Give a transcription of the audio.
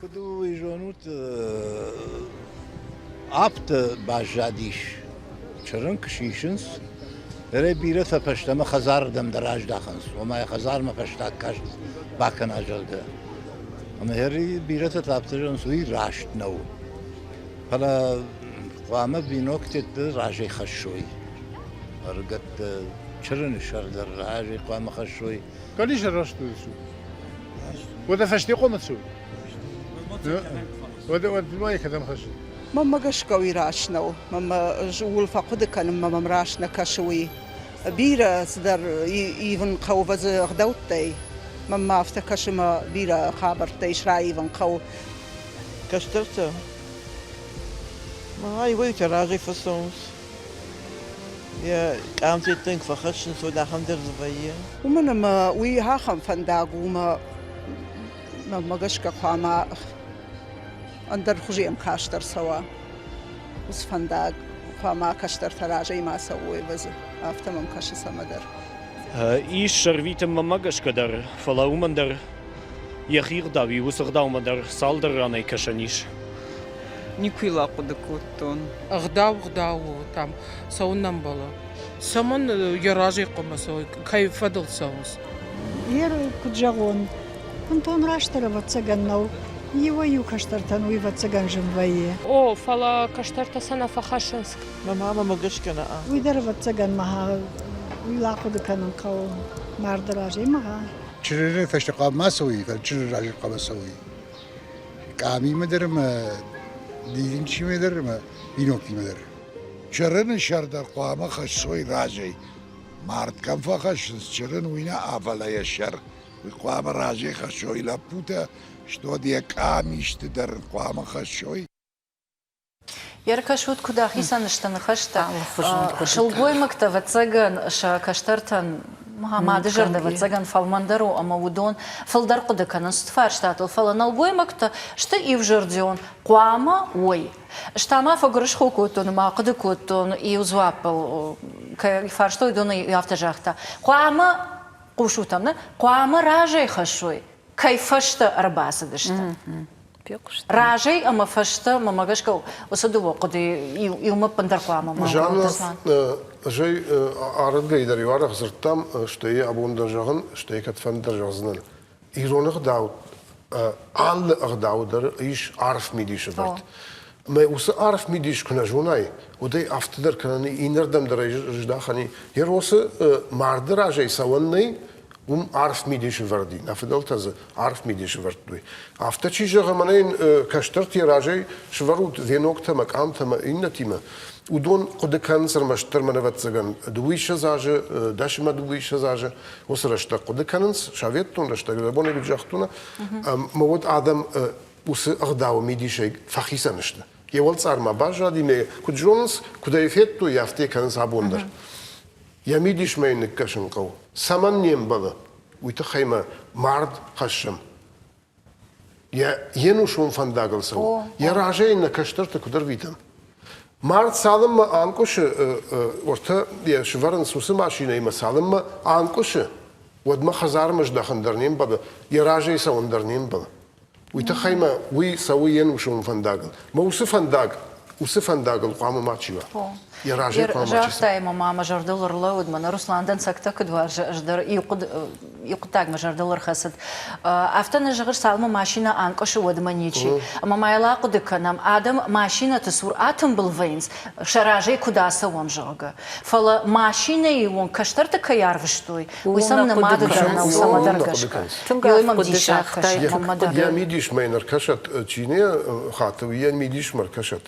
Kudu ijonut apt bajadish çarın kışişins bire tapaşlama khazardam daraj dakhans وما khazar ma pashtat kash bakan ajalda ama heri bire taptırın suyu raşt no hala qama binoktet raji khashoy argat çarın şardar raji qama khashoy قاليش الرشد شو وده فشتي قومت شو وده الماي كذا مخش ماما قشقوي راشنو ماما جول فقد كان ماما مراشنا كشوي بيرا صدر يفن قوفز غدوتي ماما افتكش ما بيرا خابرتي شراي يفن قو كشترته ما هاي ويت راجي فصوص يا قامت تنك فخشن سودا خمدر زبايا ومن ما وي هاخم فنداق وما ما قشقا قاما اندر خجيم كاشتر سوا وس فنداق قاما كاشتر تراجي ما سوي بز افتمم كاش سمدر إيش شربيتم مماجش كدر فلاومندر يخير داوي وسرداومندر سالدر راني كشنيش Никуила кудыкуттун. غداو там сауннан бала. Саман яражи қомасой, кайфадыл саус. Ер куджагон. Антон раштара вацаганнау. Его юкаштартан уй вацаган жимвае. О, фала каштарта сана фахашинск. ماما ما قش كنا Уй дар вацаган маха. Уй лакуды канан кау. Мардаражи маха. çırırı feşte qama soy çırır raji qama soy kami mederim dilinçi mederim binokti meder çırın şarda qama khaş soy raji mart kan fakhaş çırın uyna avala yaşar qama raji khaş soy la puta что dia kami işte der qama khaş soy Яркашут куда хисаныштан хашта. Шылгой мактава цаган ша каштартан Махамады жерде вацаган фалмандару амаудон фалдар куда канан стфар штатл фала налгой макта что и в жердион қуама ой штама фагрыш хукутун мақды кутун и узвапал кай фар что идон и автожахта қуама қушутамна қуама ражей хашой кайфашта арбасы дышта راجي أما فشتا ما ماجش كو وصدوا قدي يوم بندر قامة ما جانا جاي عرض جيدر يوارا خسرتام شتى أبون درجهن شتى كتفن درجهن إيرونه داود عال أغداود در إيش عارف ميديش برد ما وس عارف ميديش كنا جوناي ودي أفتدر كنا إنردم درج داخني يروس مارد راجي سواني عارف ميديش وردي نفدل تز عارف ميديش وردوي أفتشي جغمانين كشترتي راجي شورود ذينوكتا مكانتا ما إنتيما ودون قد كان سر مشتر من واتسجن دويش زاجة داش ما دويش زاجة وسرشتا قد كانس شافتون رشتا جبوني بجاختونا مواد آدم وس أغداو ميديش فخيسة نشتا يوال صار ما باجا دي مي كد جونس كد يفتو يفتي كان صابوندر يميديش ما ينكشن قو سمن ينبغى ويتخيم مرد خشم يا ينوشون فنداغل سو يا راجي نكشترت كدر فيتم مرد سالم ما انكوش ورتا يا شفرن سوس ماشينه ما سالم ما انكوش ود ما خزار مش دخن درنين بدا يا راجي سون درنين بدا ويتخيم وي سوي ينوشون فنداغل ما وصف فنداغ وصف فنداغل قام ما تشيوا يا راجل قام جافتاي ماما جردلر لود من روسلان دن سكتا كدوار جدر يقطع مجردلر خسد افتن جغر سالمه ماشينه انقش ود منيچي اما ما يلاقو دكنم ادم ماشينه تسور اتم بالفينز شراجي كداسه ونجوغا فلا ماشينه يون كشترت كيارفشتوي ويسمنا ماده دنا وسمدرغش يوم ديشاخ يا ميديش ماينر كشت تشينيه خاطر يا ميديش مركشت